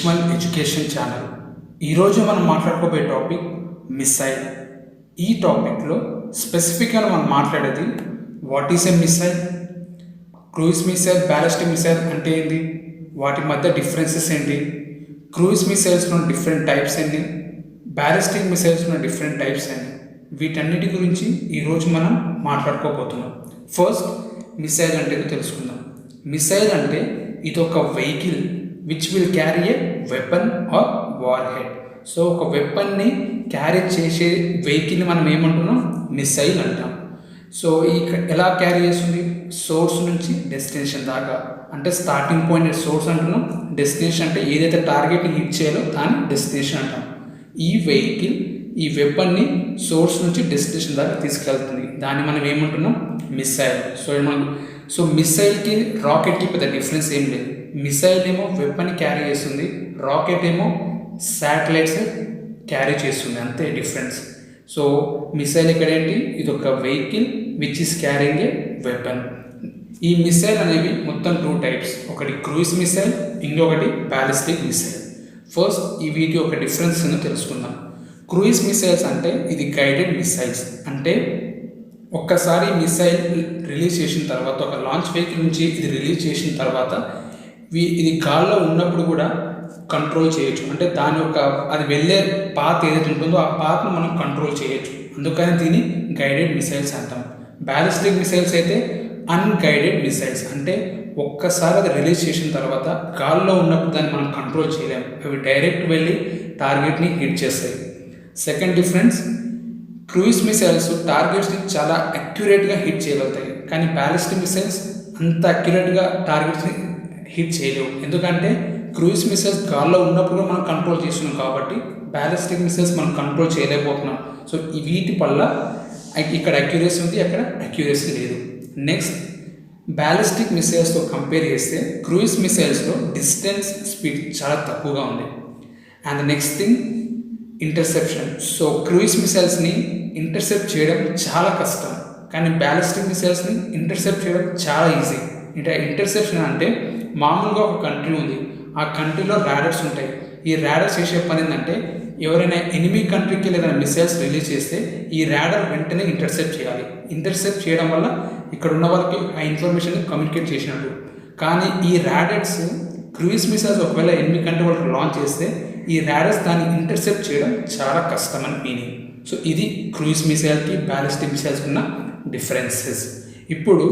విష్మల్ education channel. ఈరోజు మనం మాట్లాడుకోబోయే topic missile. ఈ టాపిక్లో స్పెసిఫిక్గా మనం మాట్లాడేది what is a missile, cruise missile, ballistic missile అంటే ఏంటి, వాటి మధ్య డిఫరెన్సెస్ ఏంటి, క్రూయిజ్ మిసైల్స్లో డిఫరెంట్ టైప్స్ ఏంటి, బ్యాలిస్టిక్ మిసైల్స్లో డిఫరెంట్ టైప్స్ ఏంటి, వీటన్నిటి గురించి ఈరోజు మనం మాట్లాడుకోబోతున్నాం. ఫస్ట్ మిసైల్ అంటే తెలుసుకుందాం. మిసైల్ అంటే ఇది ఒక vehicle which will carry a weapon are war head. So ఒక వెపన్ని క్యారీ చేసే వెహికల్ని మనం ఏమంటున్నాం, మిసైల్ అంటాం. సో ఎలా క్యారీ చేస్తుంది, సోర్స్ నుంచి డెస్టినేషన్ దాకా. అంటే స్టార్టింగ్ పాయింట్ సోర్స్ అంటున్నాం, డెస్టినేషన్ అంటే ఏదైతే టార్గెట్ని హిట్ చేయాలో దాన్ని డెస్టినేషన్ అంటాం. ఈ వెహికల్ ఈ వెపన్ని సోర్స్ నుంచి డెస్టినేషన్ దాకా తీసుకెళ్తుంది, దాన్ని మనం ఏమంటున్నాం, మిసైల్. సో మిసైల్కి రాకెట్కి పెద్ద డిఫరెన్స్ ఏం లేదు. మిసైల్ ఏమో వెపన్ క్యారీ చేస్తుంది, రాకెట్ ఏమో శాటిలైట్స్ క్యారీ చేస్తుంది, అంతే డిఫరెన్స్. సో మిసైల్ ఇక్కడ ఏంటి, ఇది ఒక vehicle which is carrying a weapon. ఈ మిసైల్ అనేవి మొత్తం 2 టైప్స్, ఒకటి క్రూయిజ్ మిసైల్, ఇంకొకటి బ్యాలిస్టిక్ మిసైల్. ఫస్ట్ ఈ వీటి ఒక డిఫరెన్స్ తెలుసుకుందాం. క్రూయిజ్ మిసైల్స్ అంటే ఇది గైడెడ్ మిసైల్స్. అంటే ఒక్కసారి మిసైల్ రిలీజ్ చేసిన తర్వాత, ఒక లాంచ్ వెహికల్ నుంచి ఇది రిలీజ్ చేసిన తర్వాత ఇది గాల్లో ఉన్నప్పుడు కూడా కంట్రోల్ చేయొచ్చు. అంటే దాని యొక్క అది వెళ్ళే పాత్ ఏదైతే ఉంటుందో ఆ పాత్ను మనం కంట్రోల్ చేయొచ్చు, అందుకని దీన్ని గైడెడ్ మిసైల్స్ అంటాం. బ్యాలిస్టిక్ మిసైల్స్ అయితే అన్గైడెడ్ మిసైల్స్. అంటే ఒక్కసారి అది రిలీజ్ చేసిన తర్వాత గాల్లో ఉన్నప్పుడు దాన్ని మనం కంట్రోల్ చేయలేము, అవి డైరెక్ట్ వెళ్ళి టార్గెట్ని హిట్ చేస్తాయి. సెకండ్ డిఫరెన్స్, క్రూయిజ్ మిసైల్స్ టార్గెట్స్ని చాలా అక్యురేట్గా హిట్ చేయగలుగుతాయి, కానీ బ్యాలిస్టిక్ మిసైల్స్ అంత అక్యురేట్గా టార్గెట్స్ని హిట్ చేయలేవు. ఎందుకంటే క్రూయిజ్ మిసైల్స్ గాల్లో ఉన్నప్పుడు మనం కంట్రోల్ చేస్తున్నాం కాబట్టి బ్యాలిస్టిక్ మిసైల్స్ మనం కంట్రోల్ చేయలేకపోతున్నాం. సో వీటి వల్ల ఇక్కడ అక్యురసీ ఉంది, అక్కడ అక్యురసీ లేదు. నెక్స్ట్, బ్యాలిస్టిక్ మిసైల్స్తో కంపేర్ చేస్తే క్రూయిజ్ మిసైల్స్లో డిస్టెన్స్ స్పీడ్ చాలా తక్కువగా ఉంది. And next thing, interception. So cruise మిసైల్స్ని ఇంటర్సెప్ట్ చేయడం చాలా కష్టం, కానీ బ్యాలిస్టిక్ మిసైల్స్ని ఇంటర్సెప్ట్ చేయడం చాలా ఈజీ. ఇంటర్సెప్షన్ అంటే మామూలుగా ఒక కంట్రీ ఉంది, ఆ కంట్రీలో రాడర్స్ ఉంటాయి. ఈ రాడర్స్ చేసే పని ఏంటంటే ఎవరైనా ఎనిమీ కంట్రీకి ఏదైనా మిసైల్స్ రిలీజ్ చేస్తే ఈ రాడర్ వెంటనే ఇంటర్సెప్ట్ చేయాలి. ఇంటర్సెప్ట్ చేయడం వల్ల ఇక్కడ ఉన్న వాళ్ళకి ఆ ఇన్ఫర్మేషన్ కమ్యూనికేట్ చేసినట్టు. కానీ ఈ రాడర్స్ క్రూయిజ్ మిసైల్స్ ఒకవేళ ఎనిమీ కంట్రీ వాళ్ళకి లాంచ్ చేస్తే ఈ రాడర్స్ దాన్ని ఇంటర్సెప్ట్ చేయడం చాలా కష్టం అని మీనింగ్. సో ఇది క్రూయిజ్ మిసైల్కి బ్యాలిస్టిక్ మిసైల్స్ ఉన్న డిఫరెన్సెస్. ఇప్పుడు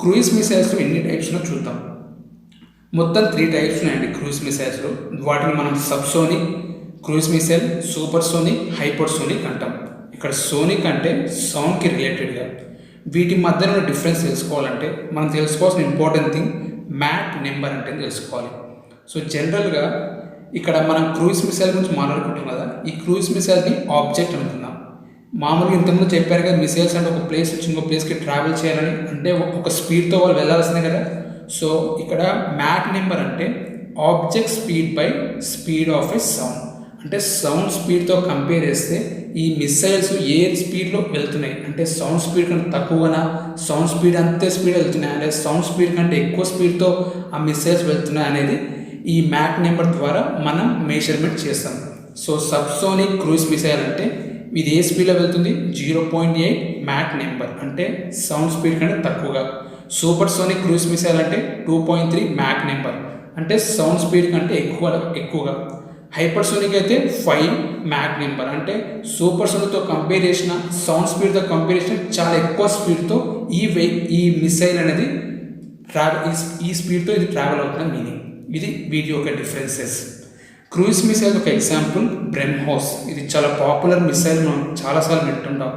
క్రూయిజ్ మిసైల్స్లో ఎన్ని టైప్స్లో చూద్దాం. మొత్తం 3 టైప్స్ ఉన్నాయండి క్రూయిజ్ మిసైల్స్లో. వాటిని మనం subsonic cruise missile, super sonic, hyper sonic అంటాం. ఇక్కడ సోనిక్ అంటే సౌండ్కి రిలేటెడ్గా. వీటి మధ్యన ఉన్న డిఫరెన్స్ తెలుసుకోవాలంటే మనం తెలుసుకోవాల్సిన ఇంపార్టెంట్ థింగ్ మ్యాక్ నెంబర్ అంటే తెలుసుకోవాలి. సో జనరల్గా ఇక్కడ మనం క్రూయిజ్ మిసైల్ గురించి మాట్లాడుకుంటున్నాం కదా, ఈ క్రూయిజ్ మిసైల్ని ఆబ్జెక్ట్ అనుకుందాం. మామూలుగా ఇంతకుముందు చెప్పారు కదా, మిసైల్స్ అంటే ఒక ప్లేస్ నుంచి ఇంకో ప్లేస్కి ట్రావెల్ చేయాలని, అంటే ఒక స్పీడ్తో వాళ్ళు వెళ్ళాల్సిందే కదా. సో ఇక్కడ మ్యాక్ నెంబర్ అంటే object speed by speed of a sound. అంటే సౌండ్ స్పీడ్తో కంపేర్ చేస్తే ఈ మిసైల్స్ ఏ స్పీడ్లో వెళ్తున్నాయి, అంటే సౌండ్ స్పీడ్ కంటే తక్కువనా, సౌండ్ స్పీడ్ అంతే స్పీడ్ వెళ్తున్నాయి, అంటే సౌండ్ స్పీడ్ కంటే ఎక్కువ స్పీడ్తో ఆ మిసైల్స్ వెళ్తున్నాయి అనేది ఈ మ్యాక్ నెంబర్ ద్వారా మనం మెజర్మెంట్ చేస్తాం. సో సబ్సోనిక్ క్రూయిజ్ మిసైల్ అంటే ఇది ఏ స్పీడ్లో వెళ్తుంది, 0.8 మ్యాక్ నెంబర్, అంటే సౌండ్ స్పీడ్ కంటే తక్కువగా. సూపర్ సోనిక్ క్రూయిజ్ మిసైల్ అంటే 2.3 మ్యాక్ నెంబర్, అంటే సౌండ్ స్పీడ్ కంటే ఎక్కువగా. హైపర్ సోనిక్ అయితే 5 మ్యాక్ నెంబర్, అంటే సూపర్ సోనిక్తో కంపేర్ చేసిన, సౌండ్ స్పీడ్తో కంపేర్ చేసిన చాలా ఎక్కువ స్పీడ్తో ఈ మిసైల్ అనేది ఈ స్పీడ్తో ఇది ట్రావెల్ అవుతున్న మీనింగ్. ఇది వీటి యొక్క డిఫరెన్సెస్. క్రూయిజ్ మిసైల్ ఒక ఎగ్జాంపుల్ బ్రహ్మోస్. ఇది చాలా పాపులర్ మిసైల్, మనం చాలాసార్లు వింటుంటాం.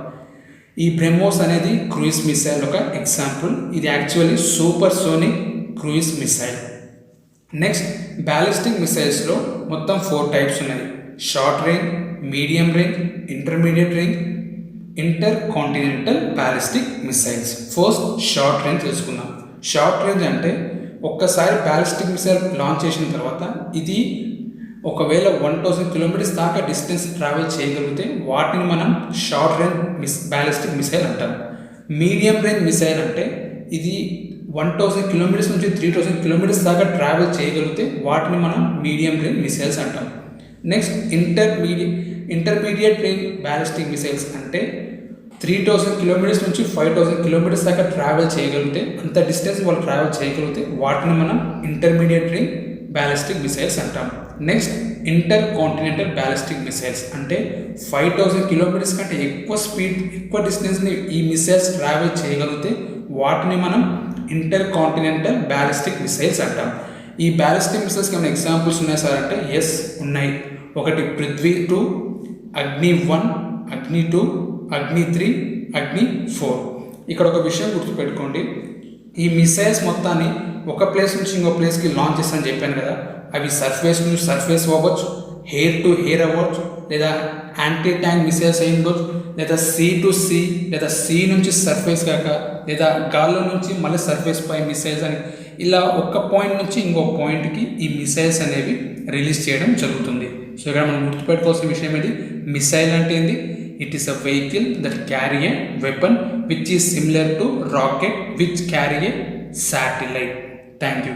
ఈ బ్రహ్మోస్ అనేది క్రూయిజ్ మిసైల్ ఒక ఎగ్జాంపుల్. ఇది actually supersonic cruise missile. Next, ballistic మిసైల్స్లో మొత్తం 4 టైప్స్ ఉన్నాయి. Short range, medium range, intermediate range, intercontinental ballistic missiles. First short range తెలుసుకుందాం. షార్ట్ రేంజ్ అంటే ఒక్కసారి బ్యాలిస్టిక్ మిసైల్ లాంచ్ చేసిన తర్వాత ఇది ఒకవేళ 1000 కిలోమీటర్స్ దాకా డిస్టెన్స్ ట్రావెల్ చేయగలిగితే వాటిని మనం షార్ట్ రేంజ్ బ్యాలిస్టిక్ మిసైల్ అంటాం. మీడియం రేంజ్ మిసైల్ అంటే ఇది 1000 కిలోమీటర్స్ నుంచి 3000 కిలోమీటర్స్ దాకా ట్రావెల్ చేయగలిగితే వాటిని మనం మీడియం రేంజ్ మిసైల్స్ అంటాం. Next intermediate range ballistic missiles అంటే 3000 కిలోమీటర్స్ నుంచి 5000 కిలోమీటర్స్ దాకా ట్రావెల్ చేయగలిగితే, అంత డిస్టెన్స్ వాళ్ళు ట్రావెల్ చేయగలిగితే వాటిని మనం ఇంటర్మీడియట్ రేంజ్ బ్యాలిస్టిక్ మిసైల్స్ అంటాం. Next inter continental ballistic missiles అంటే 5000 కిలోమీటర్స్ కంటే ఎక్కువ డిస్టెన్స్ని ఈ మిసైల్స్ ట్రావెల్ చేయగలిగితే వాటిని మనం ఇంటర్ కాంటినెంటల్ బ్యాలిస్టిక్ మిసైల్స్ అంటాం. ఈ బ్యాలిస్టిక్ మిసైల్స్కి ఏమైనా ఎగ్జాంపుల్స్ ఉన్నాయి సార్ అంటే ఎస్ ఉన్నాయి. ఒకటి పృథ్వీ 2, అగ్ని 1, అగ్ని 2, అగ్ని 3, అగ్ని 4. ఇక్కడ ఒక విషయం గుర్తుపెట్టుకోండి, ఈ మిసైల్స్ మొత్తాన్ని ఒక ప్లేస్ నుంచి ఇంకో ప్లేస్కి లాంచ్ చేస్తానని చెప్పాను కదా, అవి సర్ఫేస్ నుంచి సర్ఫేస్ అవ్వచ్చు, హెయిర్ టు హెయిర్ అవ్వచ్చు, లేదా యాంటీ ట్యాంక్ మిసైల్స్ అయ్యిండొచ్చు, లేదా సీ టు సీ, లేదా సీ నుంచి సర్ఫేస్ కాక, లేదా గాల్లో నుంచి మళ్ళీ సర్ఫేస్ పై మిసైల్స్ అని, ఇలా ఒక పాయింట్ నుంచి ఇంకో పాయింట్కి ఈ మిసైల్స్ అనేవి రిలీజ్ చేయడం జరుగుతుంది. సో ఇక్కడ మనం గుర్తుపెట్టుకోవాల్సిన విషయం ఏంటి, మిసైల్ అంటే ఏంటి? It is a vehicle that carry a weapon which is similar to rocket which carry a satellite. Thank you.